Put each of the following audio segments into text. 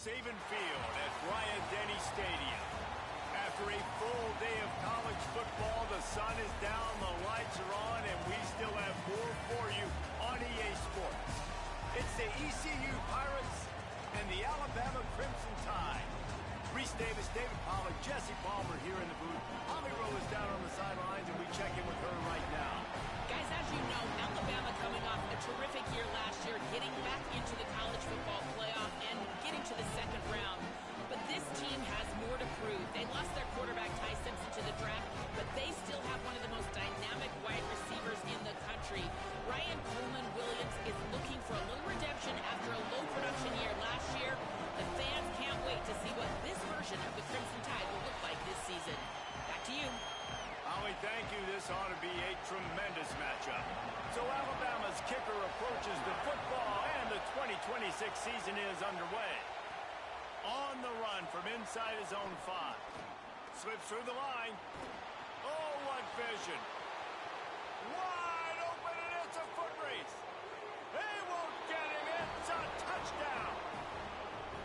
Saban Field at Bryant-Denny Stadium. After a full day of college football, the sun is down, the lights are on, and we still have more for you on EA Sports. It's the ECU Pirates and the Alabama Crimson Tide. Reese Davis, David Pollard, Jesse Palmer here in the booth. Holly Rowe is down on the sidelines, and we check in with her right now. Guys, as you know, Alabama coming off a terrific year last year, getting back into the college football playoff and getting to the second round. But this team has more to prove. They lost their quarterback, Ty Simpson, to the draft, but they still have one of the most dynamic wide receivers in the country. Ryan Coleman-Williams is looking for a little redemption after a low production year last year. The fans can't wait to see what this version of the Crimson Tide will look like this season. Back to you. Holly, thank you. This ought to be a tremendous matchup. So Alabama's kicker approaches the football, and the 2026 season is underway. On the run from inside his own 5. Slips through the line. Oh, what vision. Wide open, and it's a foot race. They won't get him. It's a touchdown.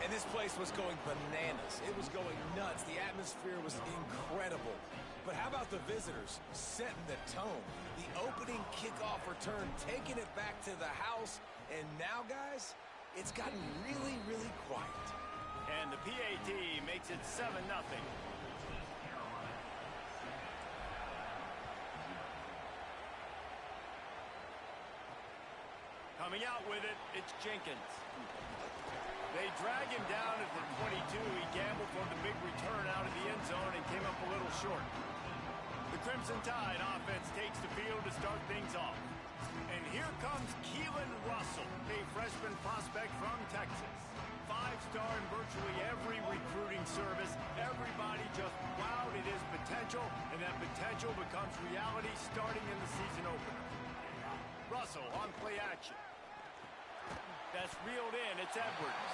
And this place was going bananas. It was going nuts. The atmosphere was incredible. But how about the visitors setting the tone? The opening kickoff return, taking it back to the house. And now, guys, it's gotten really, really quiet. And the PAT makes it 7-0. Coming out with it, it's Jenkins. They drag him down at the 22. He gambled for the big return out of the end zone and came up a little short. The Crimson Tide offense takes the field to start things off. And here comes Keelan Russell, a freshman prospect from Texas. 5-star in virtually every recruiting service. Everybody just wowed at his potential, and that potential becomes reality starting in the season opener. Russell on play action. That's reeled in. It's Edwards.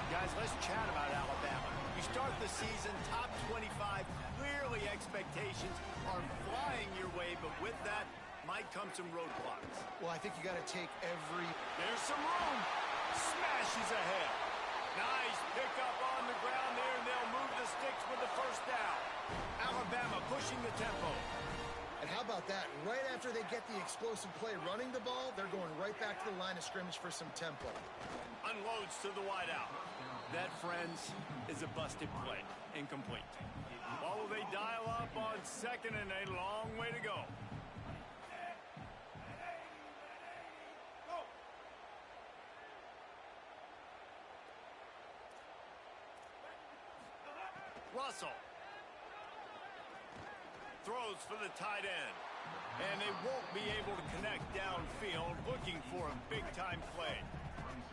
Guys, let's chat about Alabama. You start the season top 25. Clearly expectations are flying your way, but with that might come some roadblocks. Well, I think you got to take every... There's some room. Smashes ahead. Nice pickup on the ground there, and they'll move the sticks with the first down. Alabama pushing the tempo. And how about that? Right after they get the explosive play running the ball, they're going right back to the line of scrimmage for some tempo. Unloads to the wideout. That, friends, is a busted play. Incomplete. Ball will they dial up on second and a long way to go. Russell throws for the tight end, and they won't be able to connect downfield, looking for a big-time play.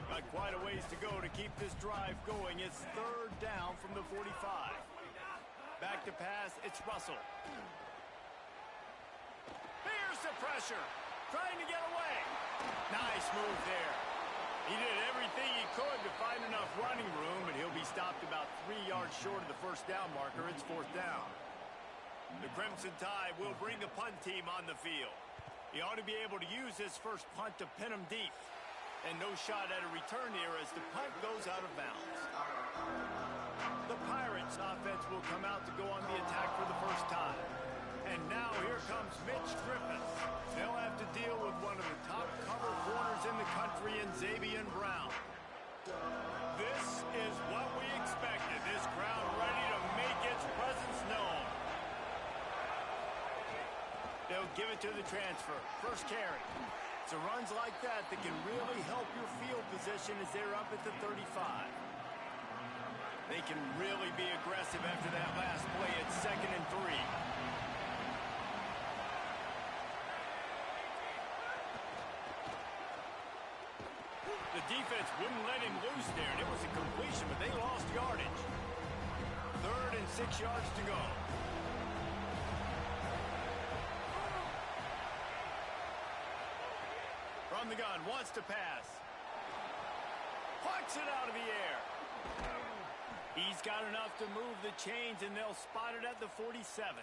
Got quite a ways to go to keep this drive going. It's third down from the 45. Back to pass, it's Russell. Here's the pressure, trying to get away. Nice move there. He did everything he could to find enough running room, but he'll be stopped about 3 yards short of the first down marker. It's fourth down. The Crimson Tide will bring the punt team on the field. He ought to be able to use his first punt to pin him deep. And no shot at a return here as the punt goes out of bounds. The Pirates offense will come out to go on the attack for the first time. And now here comes Mitch Griffiths. They'll have to deal with one of the top cover corners in the country in Xavier Brown. This is what we expected. This crowd ready to make its presence known. They'll give it to the transfer. First carry. It's runs like that that can really help your field position as they're up at the 35. They can really be aggressive after that last play at 2nd and 3. The defense wouldn't let him loose there, and it was a completion, but they lost yardage. 3rd and 6 yards to go. From the gun, wants to pass. Plucks it out of the air. He's got enough to move the chains, and they'll spot it at the 47.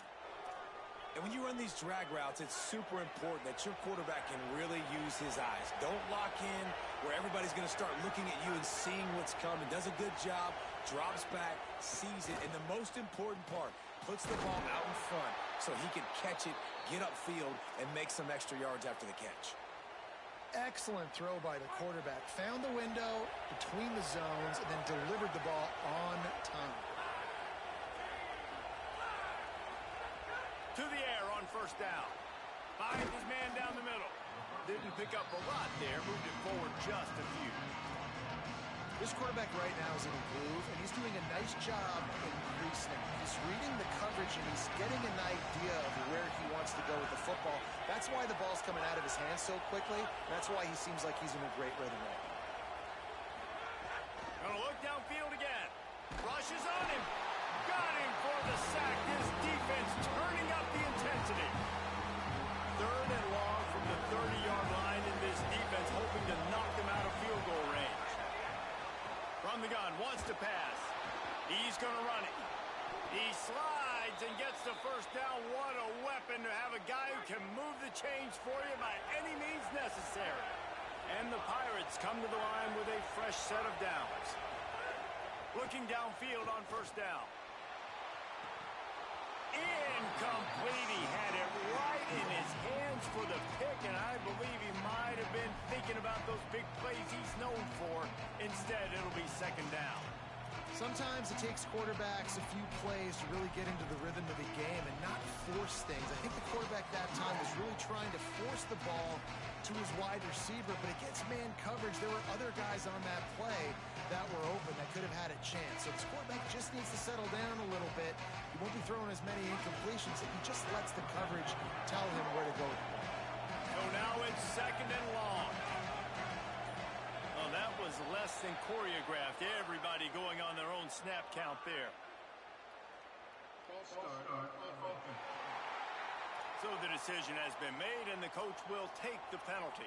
And when you run these drag routes, it's super important that your quarterback can really use his eyes. Don't lock in where everybody's going to start looking at you and seeing what's coming. Does a good job, drops back, sees it, and the most important part, puts the ball out in front so he can catch it, get upfield, and make some extra yards after the catch. Excellent throw by the quarterback. Found the window between the zones and then delivered the ball on time. To the air on first down. Finds his man down the middle. Didn't pick up a lot there. Moved it forward just a few. This quarterback right now is in a groove, and he's doing a nice job increasing. He's reading the coverage, and he's getting an idea of where he wants to go with the football. That's why the ball's coming out of his hands so quickly. That's why he seems like he's in a great rhythm right now. Gonna look downfield again. Rushes on him. Got him for the sack. This defense turning up the intensity. 3rd and long from the 30-yard line in this defense, hoping to knock them out of field goal range. From the gun, wants to pass. He's going to run it. He slides and gets the first down. What a weapon to have a guy who can move the chains for you by any means necessary. And the Pirates come to the line with a fresh set of downs. Looking downfield on first down. Incomplete. He had it right in his hands for the pick, and I believe he might have been thinking about those big plays he's known for. Instead, it'll be second down. Sometimes it takes quarterbacks a few plays to really get into the rhythm of the game and not force things. I think the quarterback that time was really trying to force the ball to his wide receiver, but against man coverage, there were other guys on that play that were open that could have had a chance. So this quarterback just needs to settle down a little bit. He won't be throwing as many incompletions if he just lets the coverage tell him where to go with the ball. So now it's second and long. Well, that was less than choreographed. Everybody going on their own snap count there. So the decision has been made, and the coach will take the penalty.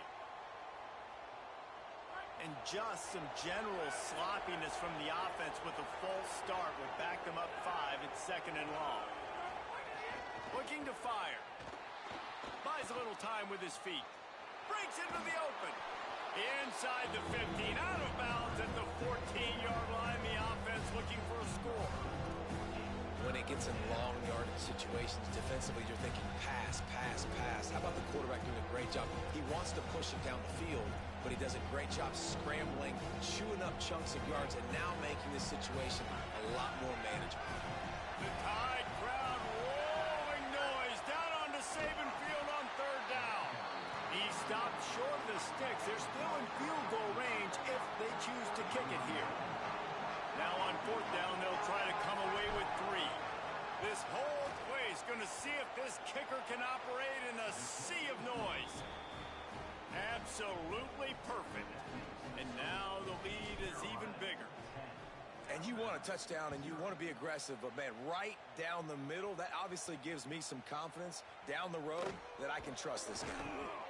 And just some general sloppiness from the offense with a false start will back them up 5. It's second and long. Looking to fire. Buys a little time with his feet. Breaks into the open. Inside the 15, out of bounds at the 14-yard line. The offense looking for a score. When it gets in long yardage situations, defensively, you're thinking pass, pass, pass. How about the quarterback doing a great job? He wants to push it down the field, but he does a great job scrambling, chewing up chunks of yards, and now making this situation a lot more manageable. The Tide crowd rolling noise down onto Saban Field on third down. He stopped short of the sticks. They're still in field goal range if they choose to kick it here. Now on fourth down, they'll try to come away with 3. This whole place going to see if this kicker can operate in a sea of noise. Absolutely perfect. And now the lead is even bigger. And you want a touchdown and you want to be aggressive, but man, right down the middle, that obviously gives me some confidence down the road that I can trust this guy.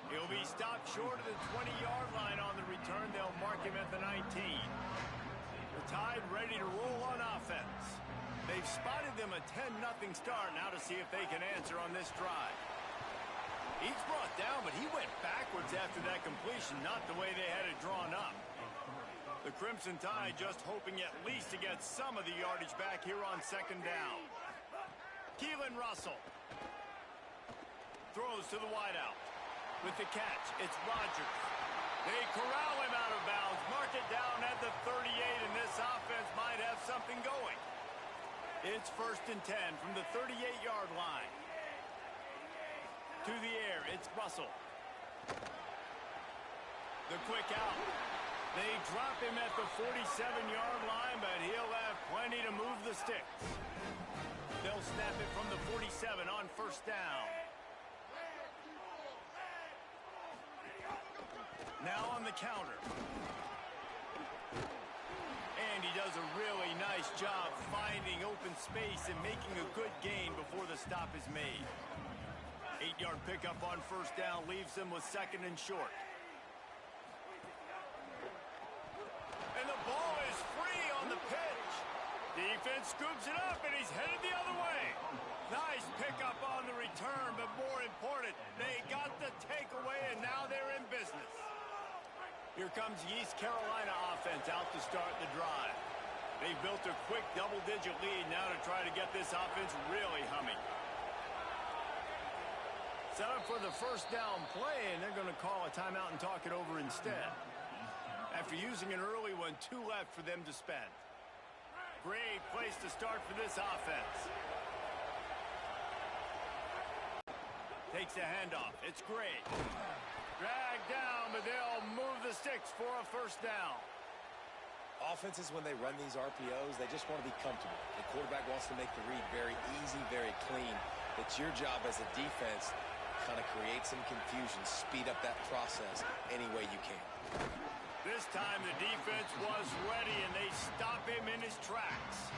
He'll be stopped short of the 20-yard line on the return. They'll mark him at the 19. The Tide ready to roll on offense. They've spotted them a 10-0 start. Now to see if they can answer on this drive. He's brought down, but he went backwards after that completion, not the way they had it drawn up. The Crimson Tide just hoping at least to get some of the yardage back here on second down. Keelan Russell throws to the wideout. With the catch, it's Rodgers. They corral him out of bounds, mark it down at the 38, and this offense might have something going. It's 1st and 10 from the 38-yard line. To the air, it's Russell. The quick out. They drop him at the 47-yard line, but he'll have plenty to move the sticks. They'll snap it from the 47 on first down. Now on the counter. And he does a really nice job finding open space and making a good gain before the stop is made. 8-yard pickup on first down leaves them with second and short. And the ball is free on the pitch. Defense scoops it up, and he's headed the other way. Nice pickup on the return important. They got the takeaway, and now they're in business. Here comes the East Carolina offense out to start the drive. They've built a quick double-digit lead now to try to get this offense really humming. Set up for the first down play, and they're going to call a timeout and talk it over instead. After using an early one, 2 left for them to spend. Great place to start for this offense. Takes a handoff. It's great. Dragged down, but they'll move the sticks for a first down. Offenses, when they run these RPOs, they just want to be comfortable. The quarterback wants to make the read very easy, very clean. It's your job as a defense to kind of create some confusion, speed up that process any way you can. This time the defense was ready, and they stop him in his tracks.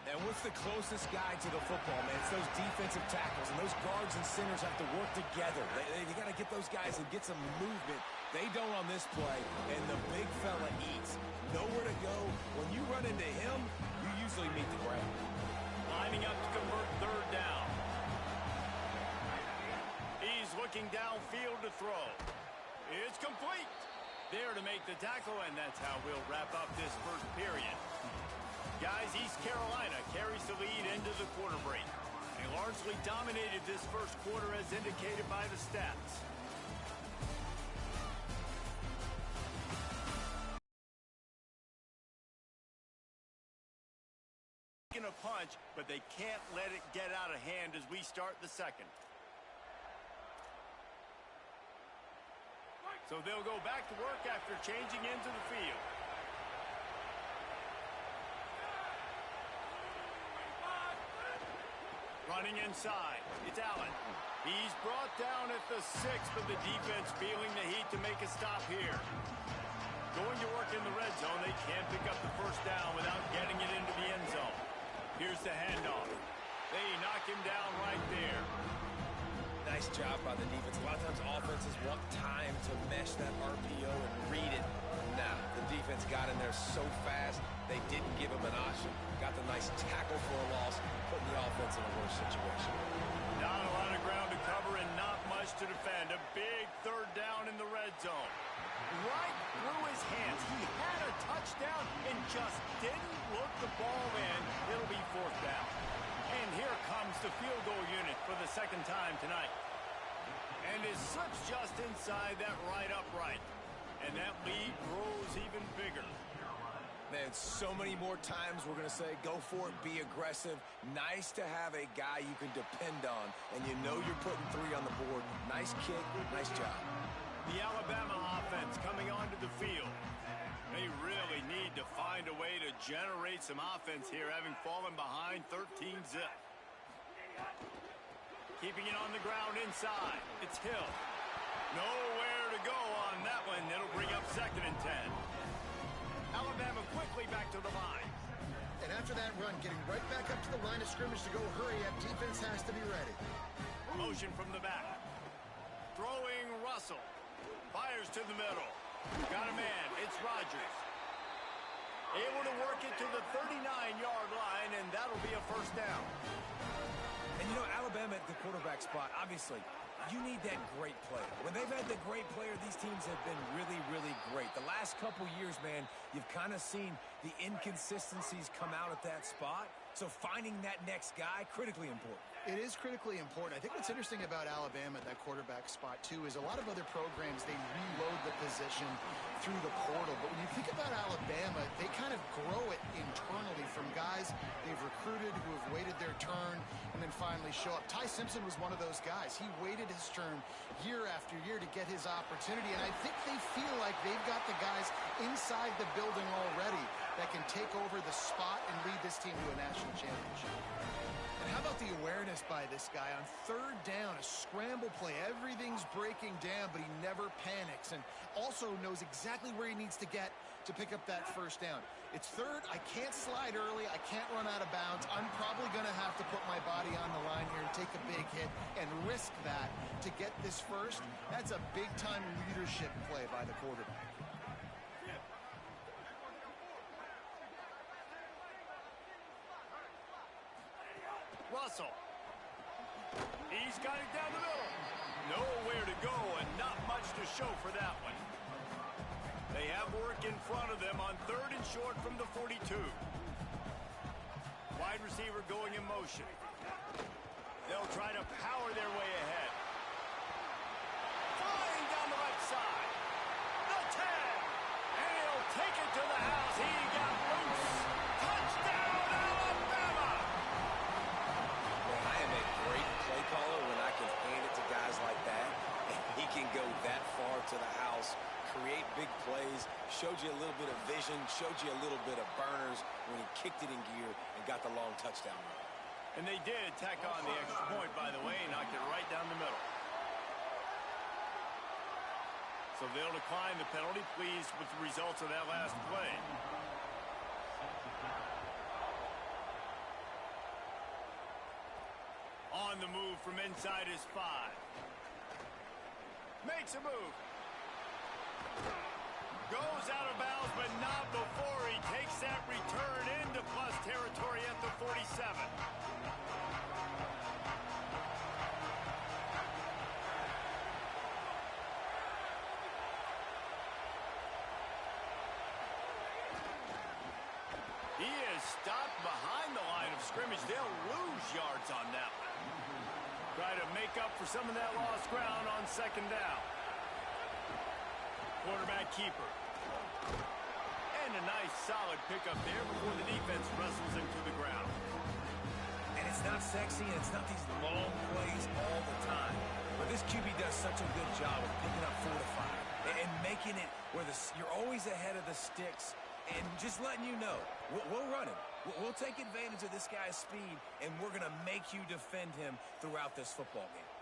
And what's the closest guy to the football, man? It's those defensive tackles, and those guards and centers have to work together. They got to get those guys and get some movement. They don't on this play, and the big fella eats. Nowhere to go. When you run into him, you usually meet the ground. Lining up to convert third down. He's looking downfield to throw. It's complete. There to make the tackle, and that's how we'll wrap up this first period. Guys, East Carolina carries the lead into the quarter break. They largely dominated this first quarter as indicated by the stats. Taking a punch, but they can't let it get out of hand as we start the second. So they'll go back to work after changing into the field. Running inside. It's Allen. He's brought down at the 6, but the defense feeling the heat to make a stop here. Going to work in the red zone. They can't pick up the first down without getting it into the end zone. Here's the handoff. They knock him down right there. Nice job by the defense. A lot of times offenses want time to mesh that RPO and read it. Nah, the defense got in there so fast, they didn't give him an option. Got the nice tackle for a loss, putting the offense in a worse situation. Not a lot of ground to cover and not much to defend. A big third down in the red zone. Right through his hands. He had a touchdown and just didn't look the ball in. It'll be fourth down. And here comes the field goal unit for the second time tonight. And it slips just inside that right upright. And that lead grows even bigger. Man, so many more times we're going to say, go for it, be aggressive. Nice to have a guy you can depend on, and you know you're putting 3 on the board. Nice kick, nice job. The Alabama offense coming onto the field. They really need to find a way to generate some offense here, having fallen behind 13-zip. Keeping it on the ground inside. It's Hill. Nowhere to go on that one. It'll bring up 2nd and 10. Alabama quickly back to the line. And after that run, getting right back up to the line of scrimmage to go hurry up, defense has to be ready. Motion from the back. Throwing Russell. Fires to the middle. Got a man. It's Rodgers. Able to work it to the 39-yard line, and that'll be a first down. And you know, Alabama at the quarterback spot, obviously, you need that great player. When they've had the great player, these teams have been really, really great. The last couple years, man, you've kind of seen the inconsistencies come out at that spot. So finding that next guy, critically important. It is critically important. I think what's interesting about Alabama at that quarterback spot, too, is a lot of other programs, they reload the position through the portal. But when you think about Alabama, they kind of grow it internally from guys they've recruited who have waited their turn and then finally show up. Ty Simpson was one of those guys. He waited his turn year after year to get his opportunity. And I think they feel like they've got the guys inside the building already that can take over the spot and lead this team to a national championship. And how about the awareness by this guy on third down, a scramble play. Everything's breaking down, but he never panics and also knows exactly where he needs to get to pick up that first down. It's third. I can't slide early. I can't run out of bounds. I'm probably going to have to put my body on the line here and take a big hit and risk that to get this first. That's a big-time leadership play by the quarterback. Russell. He's He's got it down the middle. Nowhere to go and not much to show for that one. They have work in front of them on 3rd and short from the 42. Wide receiver going in motion. They'll try to power their way ahead. Flying down the left side. The 10. And he'll take it to the house. He got loose. Touchdown, Alabama! Well, I am a great play caller when I can hand it to guys like that. And he can go that far to the house, create big plays, showed you a little bit of vision, showed you a little bit of burners when he kicked it in gear and got the long touchdown run. And they did tack on the extra point, by the way, and knocked it right down the middle. So they'll decline the penalty, pleased with the results of that last play. On the move from inside his 5. Makes a move. Goes out of bounds, but not before he takes that return into plus territory at the 47. He is stopped behind the line of scrimmage. They'll lose yards on that one. Try to make up for some of that lost ground on 2nd down. Quarterback keeper. And a nice solid pickup there before the defense wrestles him to the ground. And it's not sexy, and it's not these long plays all the time. But this QB does such a good job of picking up 4 to 5 and making it where you're always ahead of the sticks and just letting you know, we'll run him. We'll take advantage of this guy's speed, and we're going to make you defend him throughout this football game.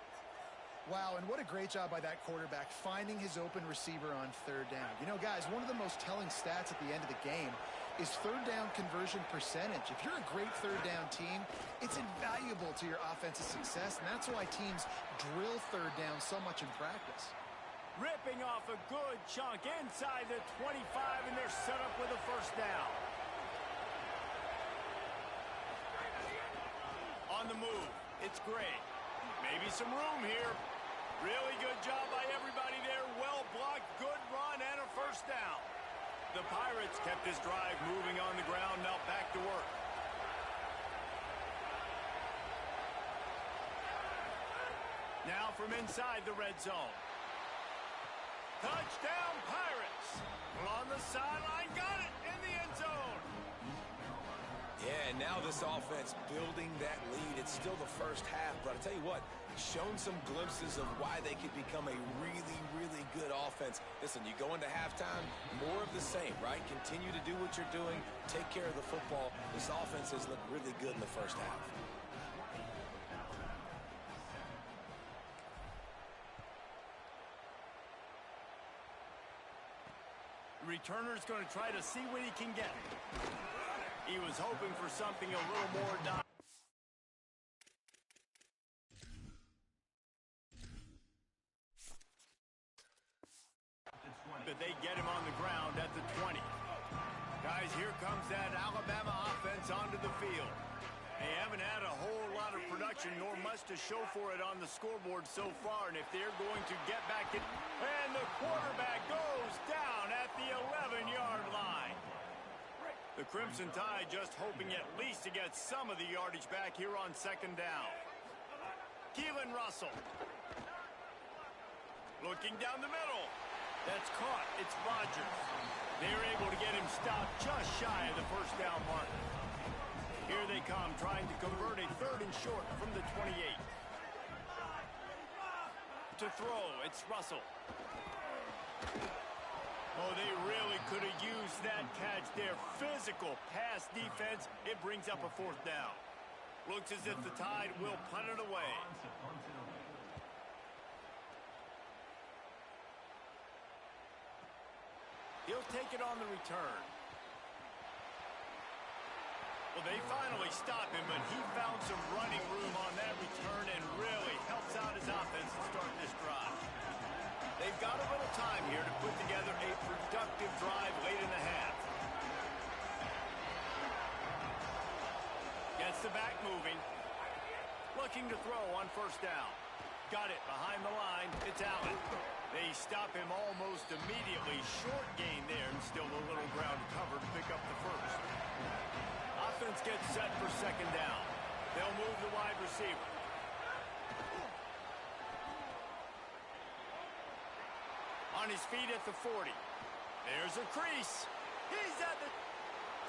Wow, and what a great job by that quarterback finding his open receiver on 3rd down. You know, guys, one of the most telling stats at the end of the game is 3rd down conversion percentage. If you're a great 3rd down team, it's invaluable to your offensive success, and that's why teams drill 3rd down so much in practice. Ripping off a good chunk inside the 25, and they're set up with a 1st down. On the move, it's great. Maybe some room here. Really good job by everybody there. Well blocked, good run, and a 1st down. The Pirates kept this drive moving on the ground. Now back to work. Now from inside the red zone. Touchdown, Pirates. Well, on the sideline, got it in the end zone. Yeah, and now this offense building that lead. It's still the 1st half, but I'll tell you what, shown some glimpses of why they could become a really, really good offense. Listen, you go into halftime, more of the same, right? Continue to do what you're doing, take care of the football. This offense has looked really good in the 1st half. The returner's going to try to see what he can get. He was hoping for something a little more dominant. But they get him on the ground at the 20. Guys, here comes that Alabama offense onto the field. They haven't had a whole lot of production, nor much to show for it on the scoreboard so far. And if they're going to get back in, and the quarterback goes down at the 11-yard line. The Crimson Tide just hoping at least to get some of the yardage back here on 2nd down. Keelan Russell. Looking down the middle. That's caught. It's Rodgers. They're able to get him stopped just shy of the 1st down mark. Here they come, trying to convert a 3rd and short from the 28. To throw, it's Russell. Oh, they really could have used that catch there. Physical pass defense. It brings up a 4th down. Looks as if the Tide will punt it away. He'll take it on the return. Well, they finally stop him, but he found some running room on that return and really helps out his offense to start this drive. They've got a little time here to put together a productive drive late in the half. Gets the back moving. Looking to to throw on first down. Got it behind the line. It's Allen. They stop him almost immediately. Short gain there, and still a little ground to cover to pick up the first. Offense gets set for second down. They'll move the wide receiver. On his feet at the 40. There's a crease. He's at the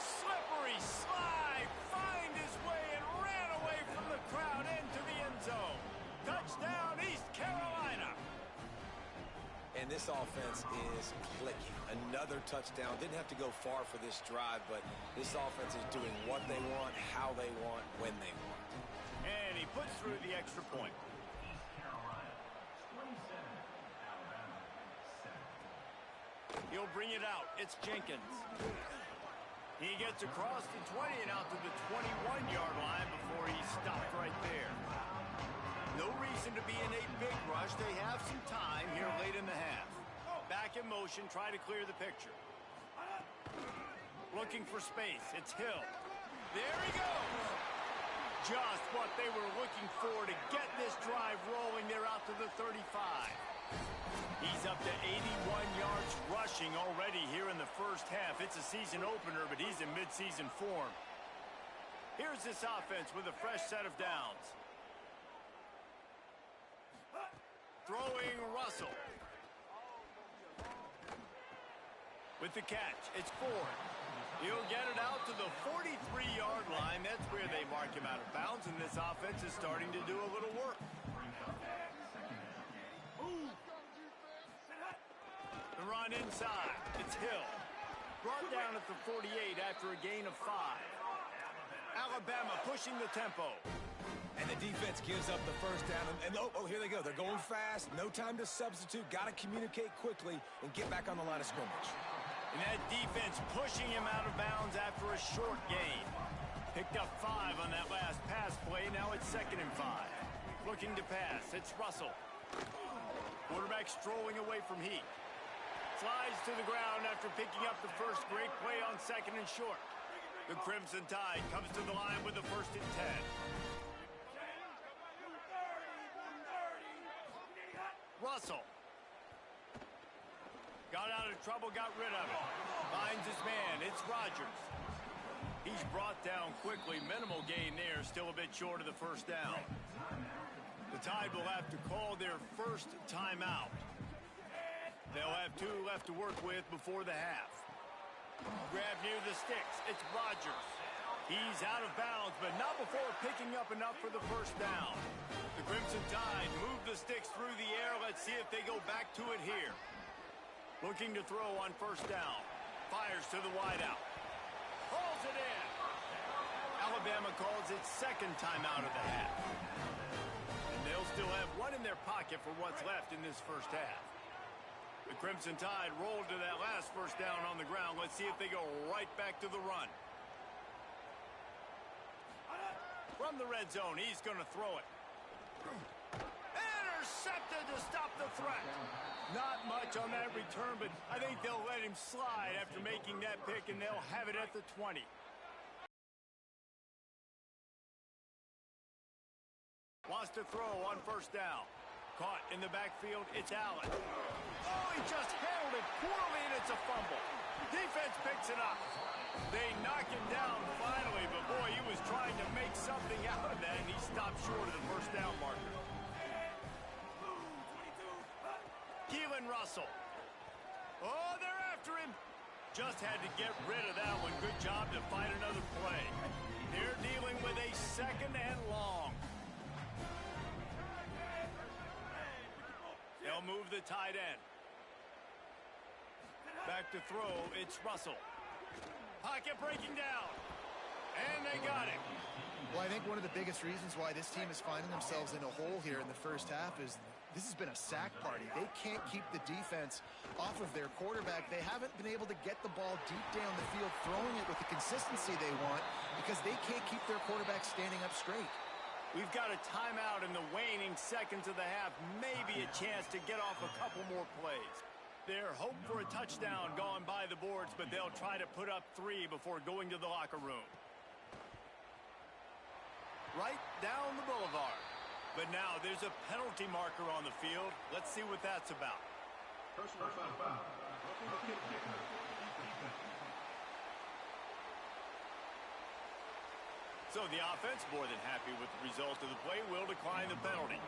slippery slide. Find his way and ran away from the crowd into the end zone. Touchdown, East Carolina. And this offense is clicking. Another touchdown. Didn't have to go far for this drive, but this offense is doing what they want, how they want, when they want. And he puts through the extra point. He'll bring it out. It's Jenkins. He gets across the 20 and out to the 21-yard line before he stopped right there. No reason to be in a big rush. They have some time here late in the half. Back in motion, try to clear the picture. Looking for space. It's Hill. There he goes. Just what they were looking for to get this drive rolling. They're out to the 35. He's up to 81 yards rushing already here in the first half. It's a season opener, but he's in midseason form. Here's this offense with a fresh set of downs. Throwing Russell. With the catch, it's Ford. He'll get it out to the 43-yard line. That's where they mark him out of bounds, and this offense is starting to do a little work. The run inside. It's Hill. Brought down at the 48 after a gain of 5. Alabama pushing the tempo. And the defense gives up the first down. And oh, here they go. They're going fast. No time to substitute. Got to communicate quickly and get back on the line of scrimmage. And that defense pushing him out of bounds after a short gain. Picked up 5 on that last pass play. Now it's 2nd and 5. Looking to pass. It's Russell. Quarterback strolling away from Heat. Slides to the ground after picking up the first great play on 2nd and short. The Crimson Tide comes to the line with the 1st and 10. Russell. Got out of trouble, got rid of it. Finds his man. It's Rodgers. He's brought down quickly. Minimal gain there. Still a bit short of the first down. The Tide will have to call their first timeout. They'll have 2 left to work with before the half. Grab near the sticks. It's Rodgers. He's out of bounds, but not before picking up enough for the first down. The Crimson Tide move the sticks through the air. Let's see if they go back to it here. Looking to throw on first down. Fires to the wideout. Pulls it in. Alabama calls its 2nd timeout of the half. And they'll still have 1 in their pocket for what's left in this first half. The Crimson Tide rolled to that last first down on the ground. Let's see if they go right back to the run. From the red zone, he's going to throw it. Intercepted to stop the threat. Not much on that return, but I think they'll let him slide after making that pick, and they'll have it at the 20. Wants to throw on first down. Caught in the backfield, it's Allen. Oh, he just handled it poorly, and it's a fumble. Defense picks it up. They knock him down finally, but boy, he was trying to make something out of that, and he stopped short of the first down marker. Keelan Russell. Oh, they're after him. Just had to get rid of that one. Good job to fight another play. They're dealing with a 2nd and long. They'll move the tight end. Back to throw, it's Russell. Pocket breaking down. And they got it. Well, I think one of the biggest reasons why this team is finding themselves in a hole here in the first half is this has been a sack party. They can't keep the defense off of their quarterback. They haven't been able to get the ball deep down the field, throwing it with the consistency they want because they can't keep their quarterback standing up straight. We've got a timeout in the waning seconds of the half. Maybe a chance to get off a couple more plays. They're hoping for a touchdown going by the boards, but they'll try to put up 3 before going to the locker room. Right down the boulevard. But now there's a penalty marker on the field. Let's see what that's about. Personal foul. So the offense, more than happy with the result of the play, will decline the penalty.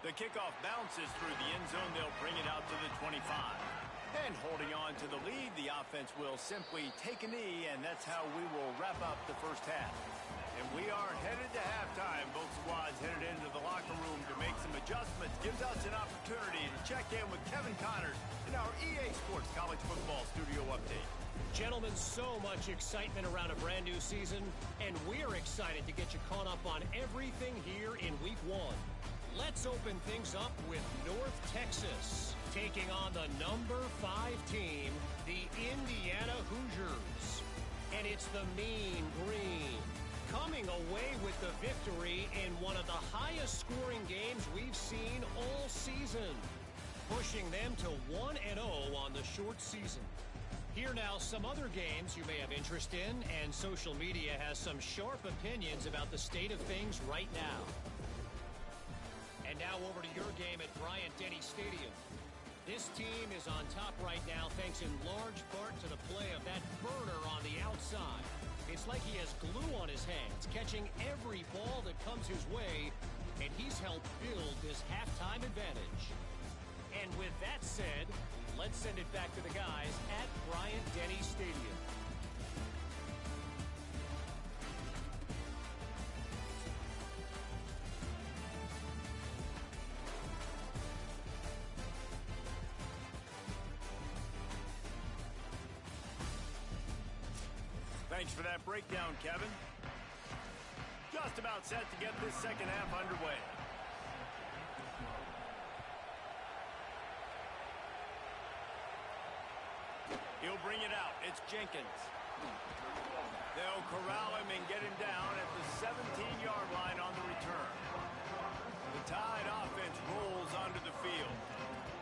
The kickoff bounces through the end zone. They'll bring it out to the 25. And holding on to the lead, the offense will simply take a knee, and that's how we will wrap up the first half. And we are headed to halftime. Both squads headed into the locker room to make some adjustments. Gives us an opportunity to check in with Kevin Connors in our EA Sports College Football Studio Update. Gentlemen, so much excitement around a brand new season, and we're excited to get you caught up on everything here in Week 1. Let's open things up with North Texas, taking on the number 5 team, the Indiana Hoosiers. And it's the Mean Green, coming away with the victory in one of the highest scoring games we've seen all season, pushing them to 1-0 on the short season. Here now some other games you may have interest in, and social media has some sharp opinions about the state of things right now. And now over to your game at Bryant-Denny Stadium. This team is on top right now thanks in large part to the play of that burner on the outside. It's like he has glue on his hands, catching every ball that comes his way, and he's helped build this halftime advantage. And with that said, let's send it back to the guys at Bryant-Denny Stadium. Thanks for that breakdown, Kevin. Just about set to get this second half underway. He'll bring it out. It's Jenkins. They'll corral him and get him down at the 17-yard line on the return. The Tide offense rolls onto the field.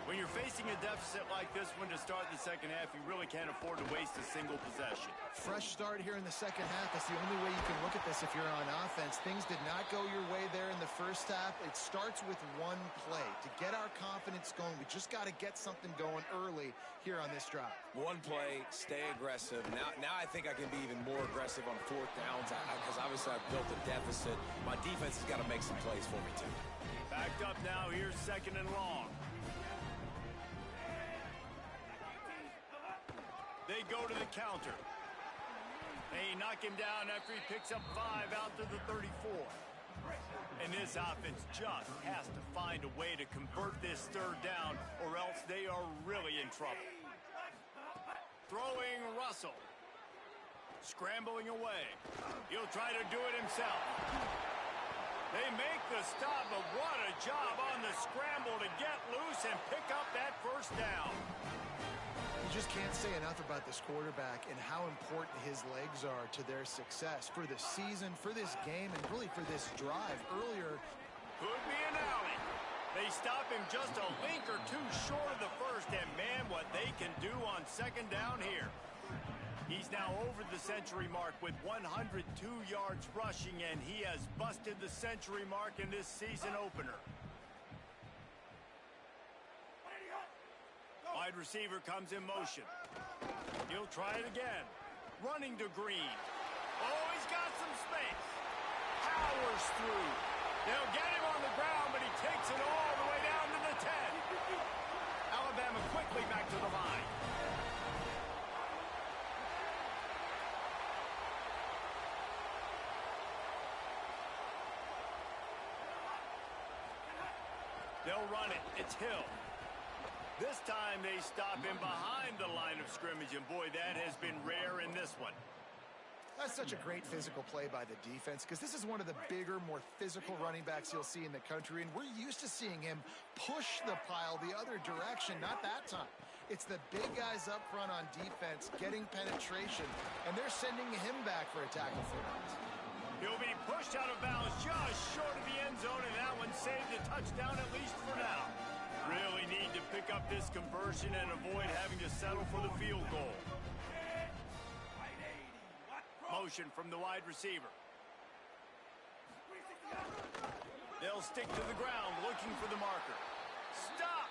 When you're facing a deficit like this one to start the second half, you really can't afford to waste a single possession. Fresh start here in the second half. That's the only way you can look at this if you're on offense. Things did not go your way there in the first half. It starts with one play. To get our confidence going, we just got to get something going early here on this drive. One play, stay aggressive. Now I think I can be even more aggressive on fourth downs because obviously I've built a deficit. My defense has got to make some plays for me too. Backed up now. Here's second and long. They go to the counter. They knock him down after he picks up 5 out to the 34. And this offense just has to find a way to convert this third down, or else they are really in trouble. Throwing Russell. Scrambling away. He'll try to do it himself. They make the stop, but what a job on the scramble to get loose and pick up that first down. You just can't say enough about this quarterback and how important his legs are to their success for the season, for this game, and really for this drive. Earlier, could be an alley. They stop him just a link or two short of the first, and man, what they can do on second down here. He's now over the century mark with 102 yards rushing, and he has busted the century mark in this season opener. Wide receiver comes in motion. He'll try it again. Running to Green. Oh, he's got some space. Powers through. They'll get him on the ground, but he takes it all the way down to the 10. Alabama quickly back to the line. They'll run it. It's Hill. This time they stop him behind the line of scrimmage, and boy, that has been rare in this one. that's such a great physical play by the defense because this is one of the bigger, more physical running backs you'll see in the country, and we're used to seeing him push the pile the other direction. Not that time. It's the big guys up front on defense getting penetration, and they're sending him back for a tackle for that. He'll be pushed out of bounds just short of the end zone, and that one saved a touchdown at least for now. Really need to pick up this conversion and avoid having to settle for the field goal. motion from the wide receiver. They'll stick to the ground looking for the marker. Stop!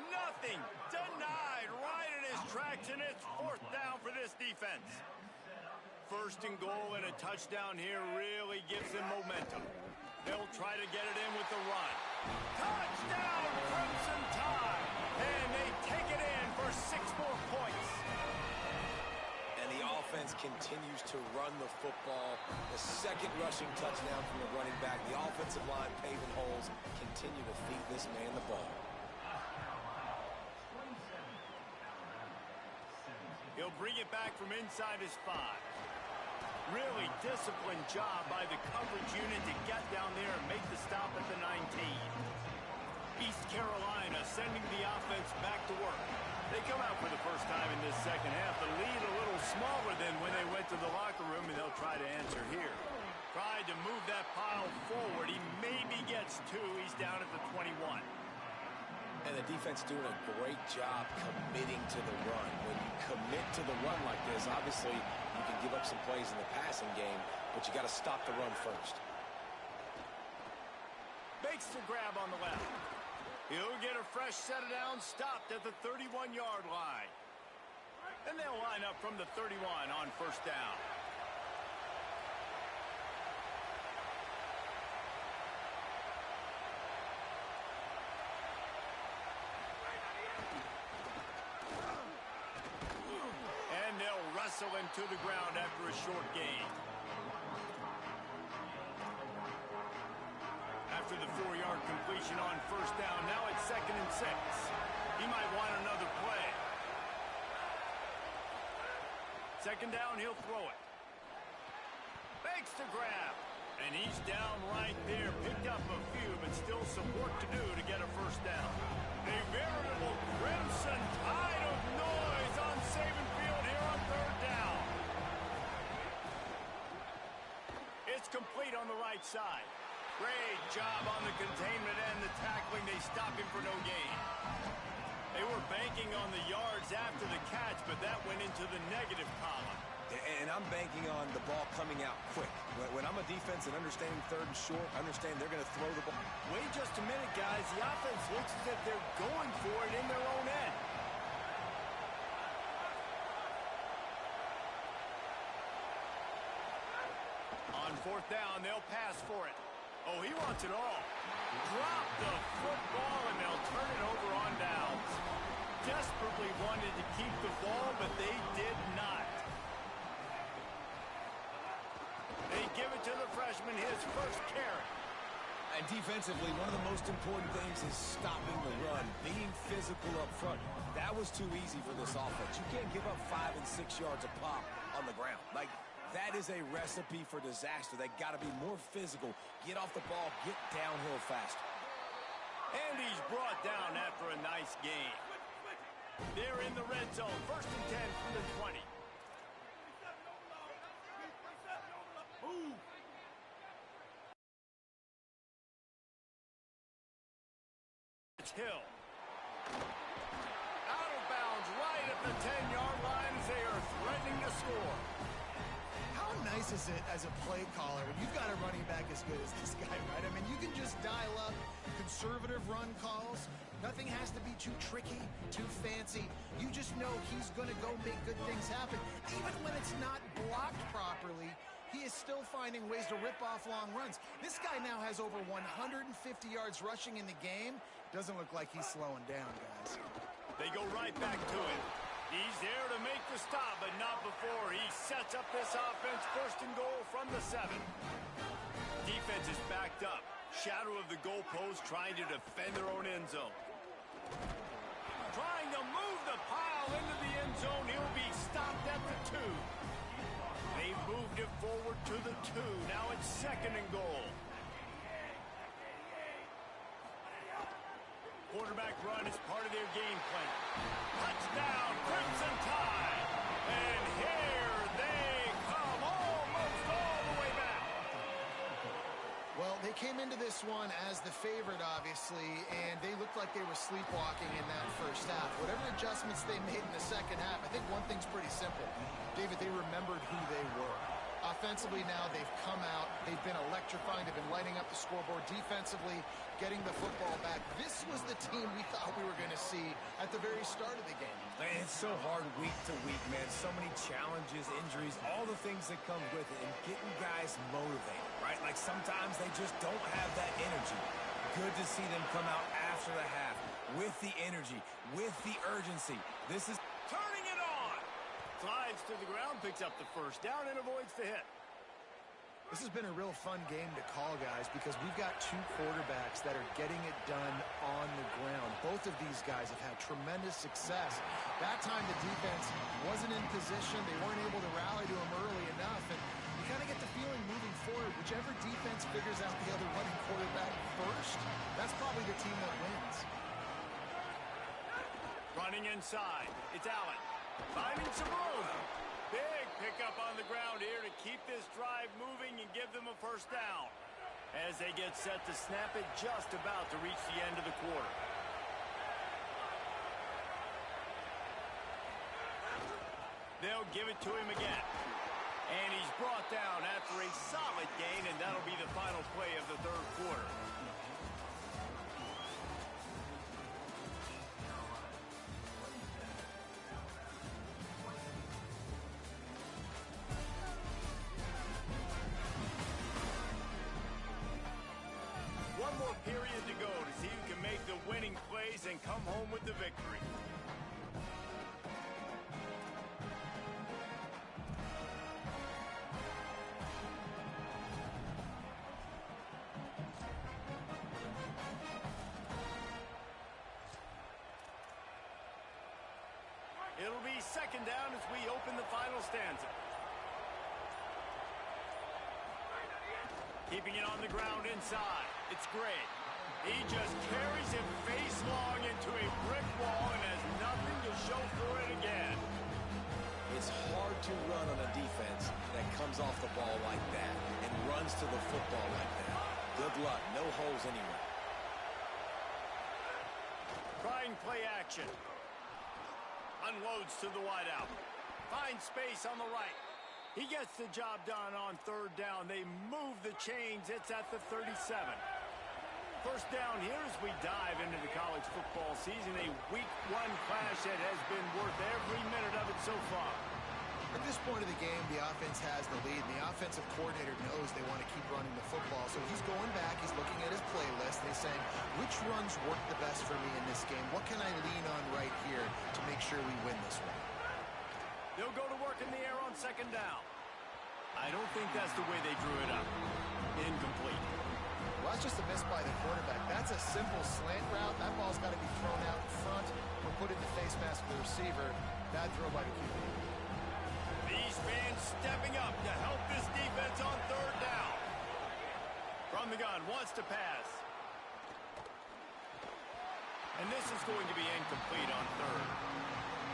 Nothing! Denied right in his tracks, and it's fourth down for this defense. First and goal and a touchdown here really gives them momentum. They'll try to get it in with the run. Touchdown, Crimson Tide! And they take it in for 6 more points. And the offense continues to run the football. The second rushing touchdown from the running back. The offensive line paving holes. Continue to feed this man the ball. He'll bring it back from inside his 5. Really disciplined job by the coverage unit to get down there and make the stop at the 19. East Carolina sending the offense back to work. They come out for the first time in this second half. The lead a little smaller than when they went to the locker room, and they'll try to answer here. Tried to move that pile forward. He maybe gets 2. He's down at the 21. And the defense doing a great job committing to the run. When you commit to the run like this, obviously you can give up some plays in the passing game, but you got to stop the run first. Makes the grab on the left. He'll get a fresh set of downs stopped at the 31-yard line. And they'll line up from the 31 on first down. And they'll wrestle him to the ground after a short gain. After the 4-yard completion on first down, now it's 2nd and 6. He might want another play. 2nd down, he'll throw it. Makes the grab. And he's down right there. Picked up a few, but still some work to do to get a first down. A veritable crimson tide of noise on Saban Field here on 3rd down. It's complete on the right side. Great job on the containment and the tackling. They stop him for no gain. They were banking on the yards after the catch, but that went into the negative column. And I'm banking on the ball coming out quick. When I'm a defense and understanding 3rd and short, I understand they're going to throw the ball. Wait just a minute, guys. The offense looks as if they're going for it in their own end. On 4th down, they'll pass for it. Oh, he wants it all. Drop the football, and they'll turn it over on downs. Desperately wanted to keep the ball, but they did not. They give it to the freshman, his first carry. And defensively, one of the most important things is stopping the run, being physical up front. That was too easy for this offense. You can't give up 5 and 6 yards a pop on the ground. Like, that is a recipe for disaster. They got to be more physical. Get off the ball, get downhill faster. And he's brought down after a nice gain. They're in the red zone. 1st and 10 from the 20. It's Hill. Out of bounds right at the 10-yard line as they are threatening to score. How nice is it as a play caller when you've got a running back as good as this guy, right? I mean, you can just dial up conservative run calls. Nothing has to be too tricky, too fancy. You just know he's going to go make good things happen. Even when it's not blocked properly, he is still finding ways to rip off long runs. This guy now has over 150 yards rushing in the game. Doesn't look like he's slowing down, guys. They go right back to him. He's there to make the stop, but not before. He sets up this offense. 1st and goal from the 7. Defense is backed up. Shadow of the goalpost, trying to defend their own end zone. Trying to move the pile into the end zone. He'll be stopped at the 2. They moved it forward to the 2. Now it's 2nd and goal. Quarterback run is part of their game plan. Touchdown, Crimson Tide. And here they come, almost all the way back. Well, they came into this one as the favorite, obviously, and they looked like they were sleepwalking in that first half. Whatever adjustments they made in the second half, I think one thing's pretty simple. David, they remembered who they were. Offensively now, they've come out. They've been electrifying. They've been lighting up the scoreboard. Defensively, getting the football back. This was the team we thought we were going to see at the very start of the game. Man, it's so hard week to week, man. So many challenges, injuries, all the things that come with it, and getting guys motivated, right? Like sometimes they just don't have that energy. Good to see them come out after the half with the energy, with the urgency. This is Turning it on. Slides to the ground, picks up the first down, and avoids the hit. This has been a real fun game to call, guys, because we've got two quarterbacks that are getting it done on the ground. Both of these guys have had tremendous success. That time the defense wasn't in position. They weren't able to rally to him early enough. And you kind of get the feeling moving forward, whichever defense figures out the other running quarterback first, that's probably the team that wins. Running inside. It's Allen. Finding some room. Big pickup on the ground here to keep this drive moving and give them a first down. As they get set to snap it, just about to reach the end of the quarter. They'll give it to him again. And he's brought down after a solid gain, and that'll be the final play of the third quarter. One more period to go to see who can make the winning plays and come home with the victory. It'll be second down as we open the final stanza. Keeping it on the ground inside. It's Gray. He just carries it face long into a brick wall and has nothing to show for it again. It's hard to run on a defense that comes off the ball like that and runs to the football like that. Good luck. No holes anywhere. Trying play action. Unloads to the wideout. Finds space on the right. He gets the job done on third down. They move the chains. It's at the 37. First down here as we dive into the college football season. A week one clash that has been worth every minute of it so far. At this point of the game, the offense has the lead. The offensive coordinator knows they want to keep running the football. So he's going back. He's looking at his playlist. And he's saying, which runs work the best for me in this game? What can I lean on right here to make sure we win this one? They'll go to work in the air on second down. I don't think that's the way they drew it up. Incomplete. Well, that's just a miss by the quarterback. That's a simple slant route. That ball's got to be thrown out in front or put in the face mask of the receiver. Bad throw by the QB. These fans stepping up to help this defense on third down. From the gun, wants to pass. And this is going to be incomplete on third.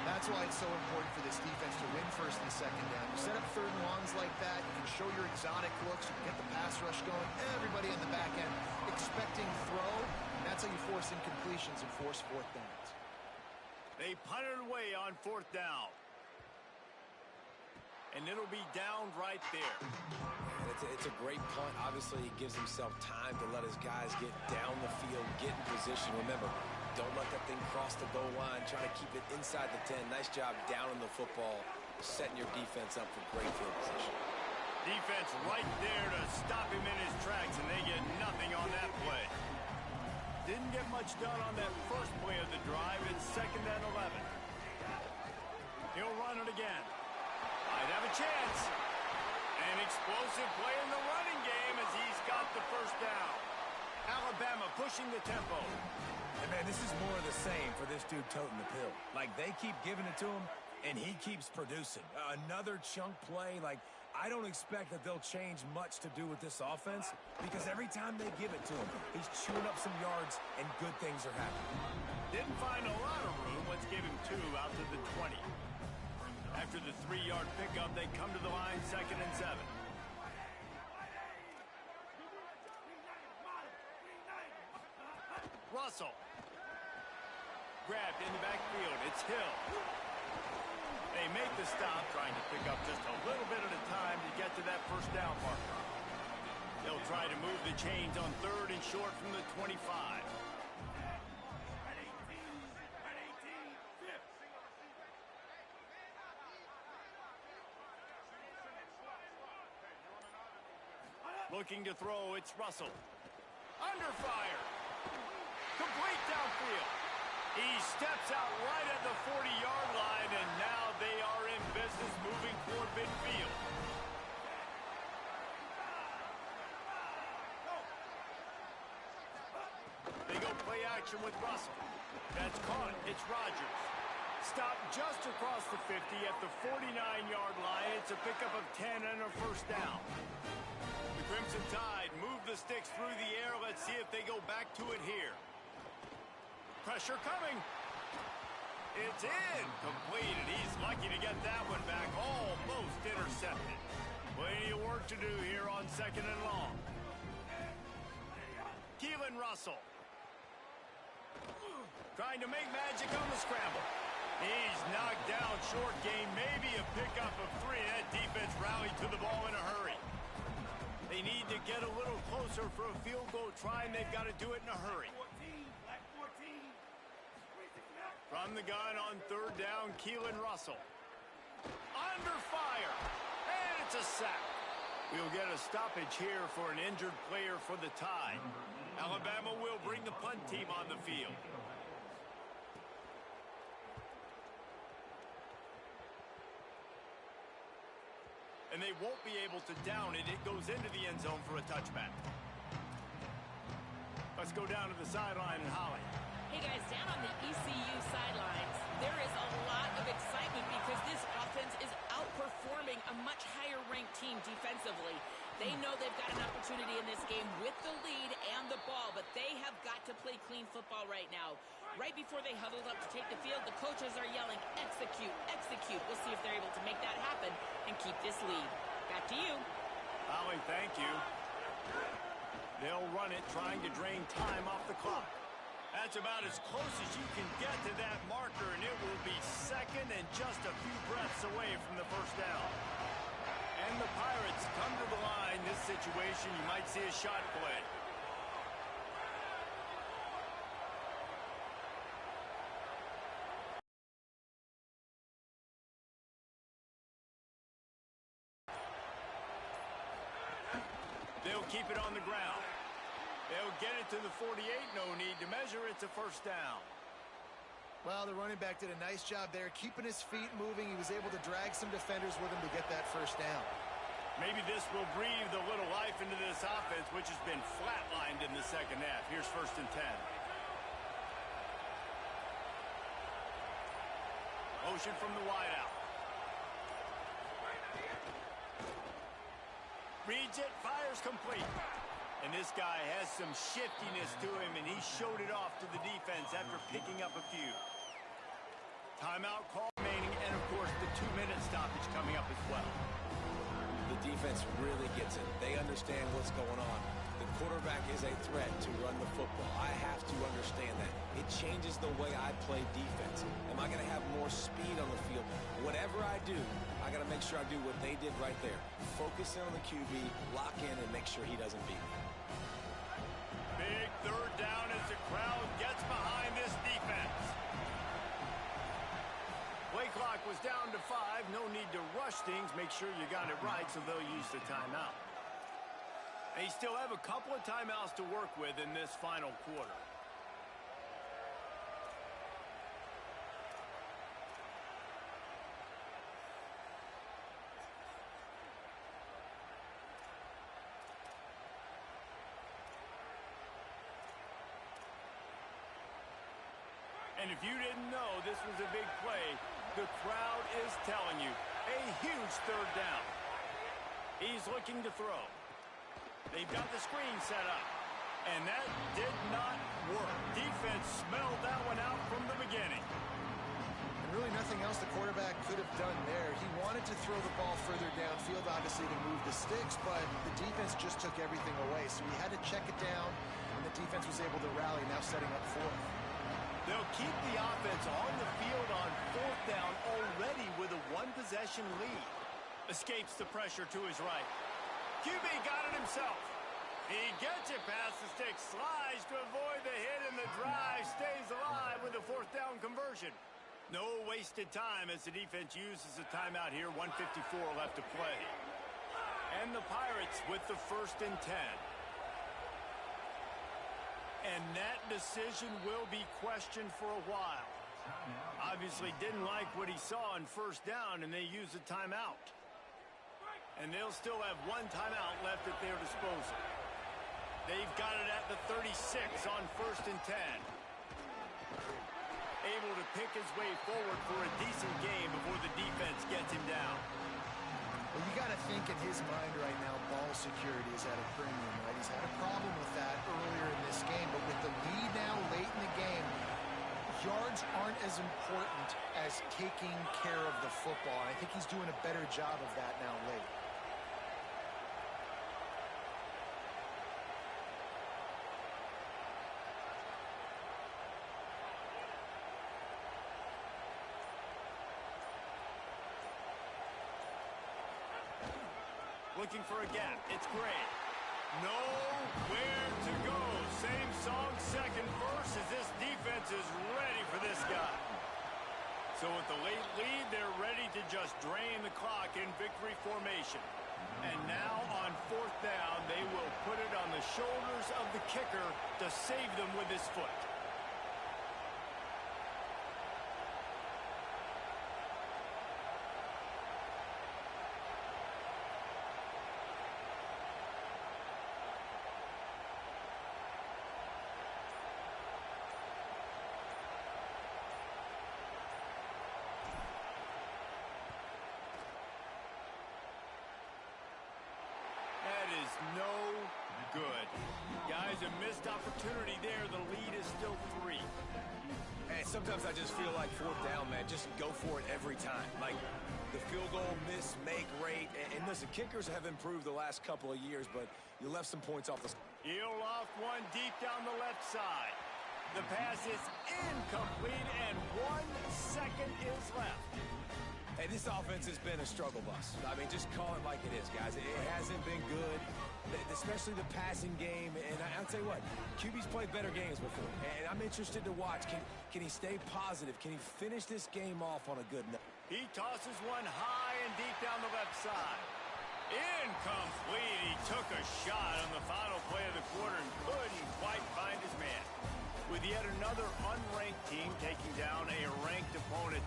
That's why it's so important for this defense to win first and second down. You set up third and longs like that, you can show your exotic looks, you can get the pass rush going, everybody in the back end expecting throw, and that's how you force incompletions and force fourth downs. They punt it away on fourth down. And it'll be down right there. It's a great punt. Obviously, he gives himself time to let his guys get down the field, get in position. Remember, don't let that thing cross the goal line. Try to keep it inside the 10. Nice job down in the football, setting your defense up for great field position. Defense right there to stop him in his tracks, and they get nothing on that play. Didn't get much done on that first play of the drive. It's second and 11. He'll run it again. Might have a chance. An explosive play in the running game as he's got the first down. Alabama pushing the tempo. And man, this is more of the same for this dude toting the pill. Like, they keep giving it to him, and he keeps producing. Another chunk play. Like, I don't expect that they'll change much to do with this offense because every time they give it to him, he's chewing up some yards, and good things are happening. Didn't find a lot of room. Let's give him 2 out to the 20. After the 3-yard pickup, they come to the line, second and 7. Russell. Grabbed in the backfield. It's Hill. They make the stop, trying to pick up just a little bit at a time to get to that first down marker. They'll try to move the chains on 3rd and short from the 25. Looking to throw, it's Russell. Under fire. Complete downfield. He steps out right at the 40-yard line, and now they are in business moving toward midfield. They go play action with Russell. That's caught. It's Rodgers. Stopped just across the 50 at the 49-yard line. It's a pickup of 10 and a first down. The Crimson Tide move the sticks through the air. Let's see if they go back to it here. Pressure coming. It's in. Completed. He's lucky to get that one back. Almost intercepted. Plenty of work to do here on 2nd and long. Keelan Russell. Trying to make magic on the scramble. He's knocked down short game. Maybe a pickup of 3. That defense rallied to the ball in a hurry. They need to get a little closer for a field goal try, and they've got to do it in a hurry. From the gun on 3rd down, Keelan Russell. Under fire. And it's a sack. We'll get a stoppage here for an injured player for the Tide. Alabama will bring the punt team on the field. And they won't be able to down it. It goes into the end zone for a touchback. Let's go down to the sideline and Holly. Hey guys, down on the ECU sidelines, there is a lot of excitement because this offense is outperforming a much higher-ranked team defensively. They know they've got an opportunity in this game with the lead and the ball, but they have got to play clean football right now. Right before they huddled up to take the field, the coaches are yelling, execute, execute. We'll see if they're able to make that happen and keep this lead. Back to you. Holly, thank you. They'll run it, trying to drain time off the clock. That's about as close as you can get to that marker, and it will be 2nd and just a few breaths away from the first down. And the Pirates come to the line. This situation, you might see a shot play. They'll keep it on the ground. They'll get it to the 48. No need to measure. It's a first down. Well, the running back did a nice job there, keeping his feet moving. He was able to drag some defenders with him to get that first down. Maybe this will breathe a little life into this offense, which has been flatlined in the second half. Here's 1st and 10. Motion from the wideout. Reads it, fires complete. And this guy has some shiftiness to him, and he showed it off to the defense after picking up a few. Timeout call remaining, and of course the 2-minute stoppage coming up as well. The defense really gets it. They understand what's going on. The quarterback is a threat to run the football. I have to understand that. It changes the way I play defense. Am I going to have more speed on the field? Whatever I do, I got to make sure I do what they did right there. Focus in on the QB, lock in, and make sure he doesn't beat me. Big 3rd down as the crowd gets behind this defense. Play clock was down to 5. No need to rush things. Make sure you got it right, so they'll use the timeout. They still have a couple of timeouts to work with in this final quarter. And if you didn't know this was a big play, the crowd is telling you. A huge 3rd down. He's looking to throw. They've got the screen set up. And that did not work. Defense smelled that one out from the beginning. And really nothing else the quarterback could have done there. He wanted to throw the ball further downfield, obviously, to move the sticks, but the defense just took everything away. So he had to check it down, and the defense was able to rally, now setting up 4th. They'll keep the offense on the field on fourth down already with a one-possession lead. Escapes the pressure to his right. QB got it himself. He gets it past the stick, slides to avoid the hit, and the drive stays alive with a fourth down conversion. No wasted time as the defense uses a timeout here. 1:54 left to play. And the Pirates with the 1st and 10. And that decision will be questioned for a while. Obviously didn't like what he saw on 1st down, and they use a timeout. And they'll still have one timeout left at their disposal. They've got it at the 36 on 1st and 10. Able to pick his way forward for a decent game before the defense gets him down. Well, you got to think in his mind right now, ball security is at a premium, right? He's had a problem with that earlier in this game, but with the lead now late in the game, yards aren't as important as taking care of the football. I think he's doing a better job of that now late. Looking for a gap. It's Gray. Nowhere to go. Same song, second verse, as this defense is ready for this guy. So with the late lead, they're ready to just drain the clock in victory formation. And now on 4th down, they will put it on the shoulders of the kicker to save them with his foot. No good. Guys, a missed opportunity there. The lead is still 3. And sometimes I just feel like 4th down, man. Just go for it every time. Like the field goal miss, make rate. And listen, kickers have improved the last couple of years, but you left some points off the... He'll off one deep down the left side. The pass is incomplete, and 1 second is left. Hey, this offense has been a struggle bus. I mean, just call it like it is, guys. It hasn't been good, especially the passing game. And I'll tell you what, QB's played better games before. And I'm interested to watch. Can he stay positive? Can he finish this game off on a good note? He tosses one high and deep down the left side. Incomplete. He took a shot on the final play of the quarter and couldn't quite find his man. With yet another unranked team taking down a ranked opponent,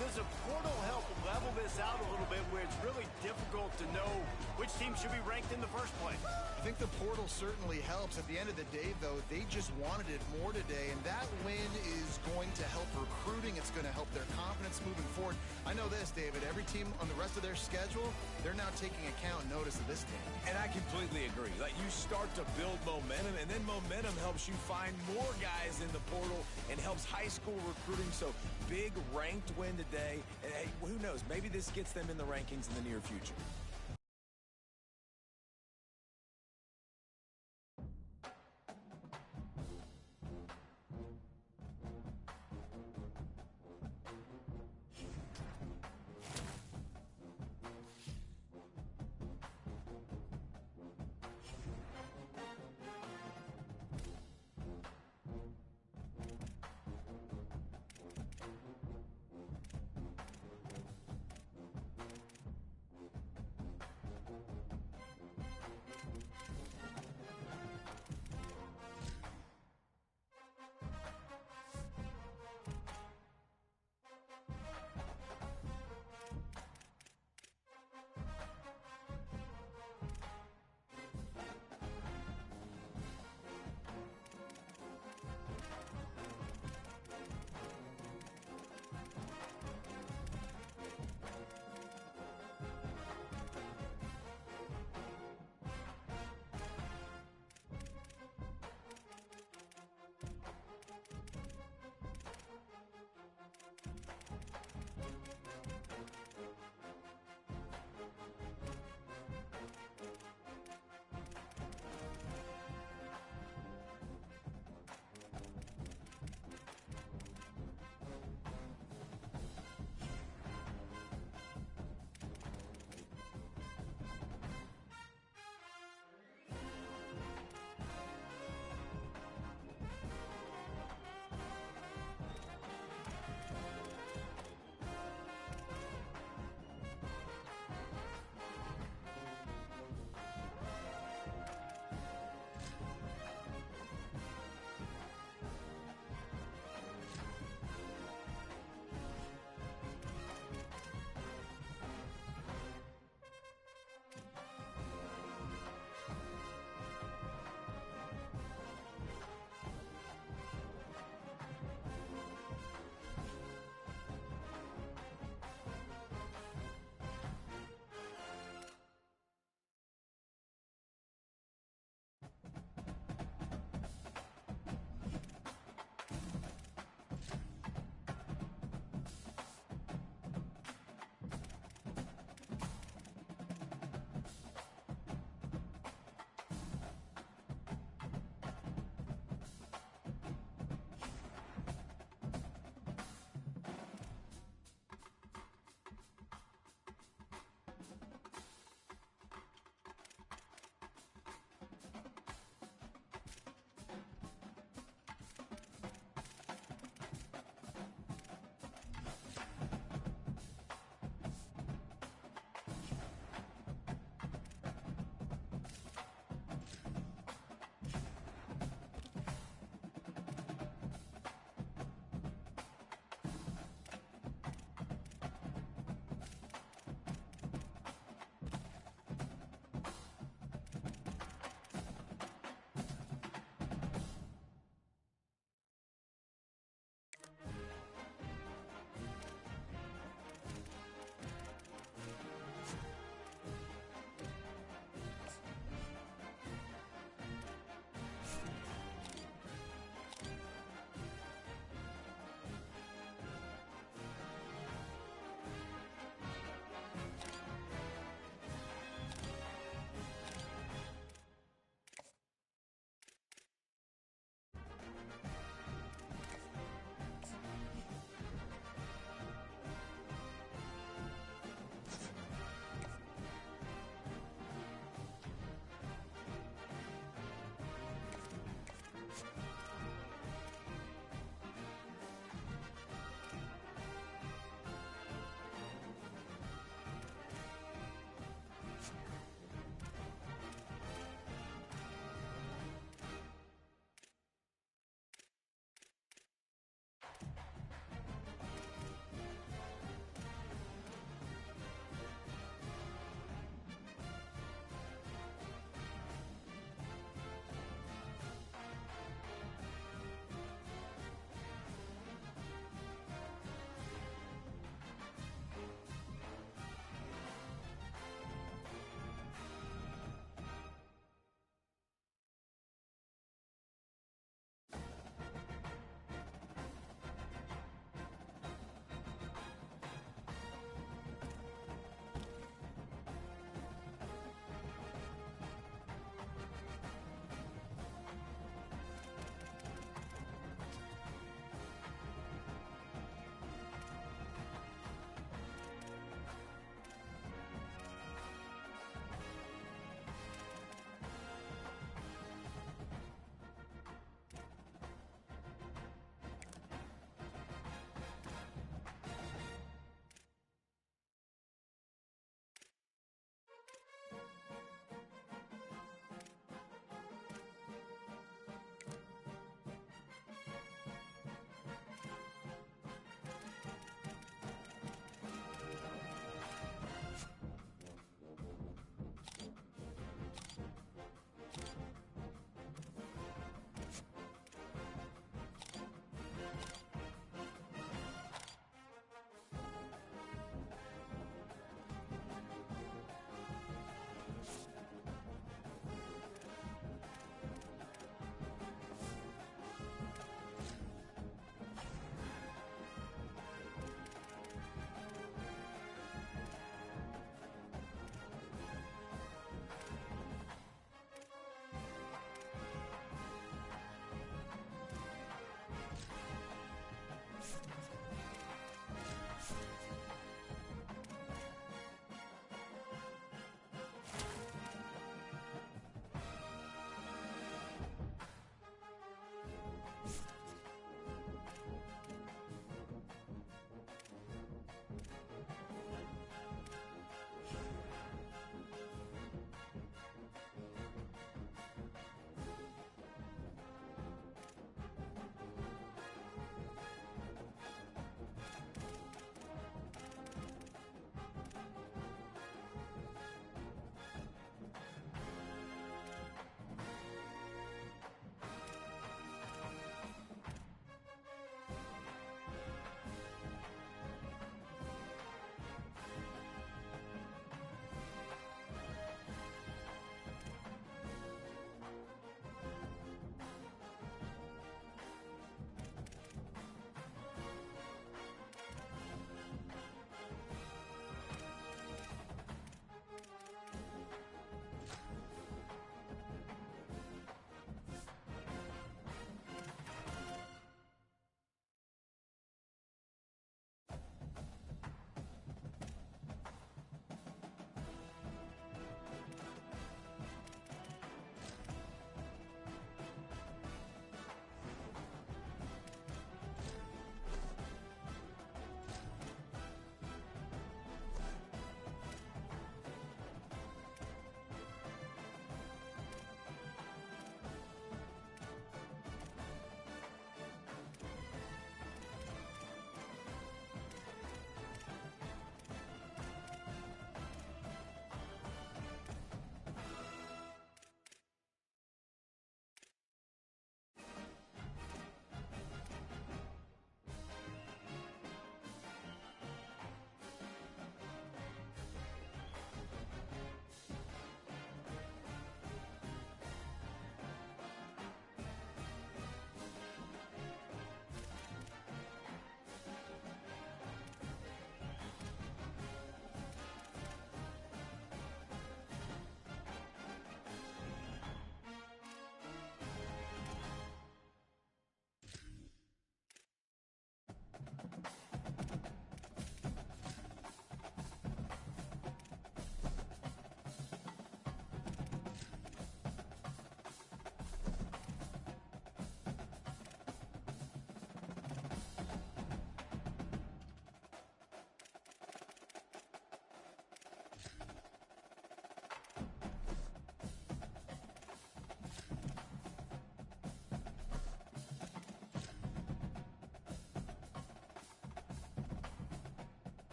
does a portal help level this out a little bit where it's really difficult to know which team should be ranked in the first place? I think the portal certainly helps. At the end of the day, though, they just wanted it more today, and that win is going to help recruiting. It's going to help their confidence moving forward. I know this, David. Every team on the rest of their schedule, they're now taking account and notice of this team. And I completely agree. Like, you start to build momentum, and then momentum helps you find more guys in the portal and helps high school recruiting. So big ranked win today. And hey, who knows? Maybe this gets them in the rankings in the near future.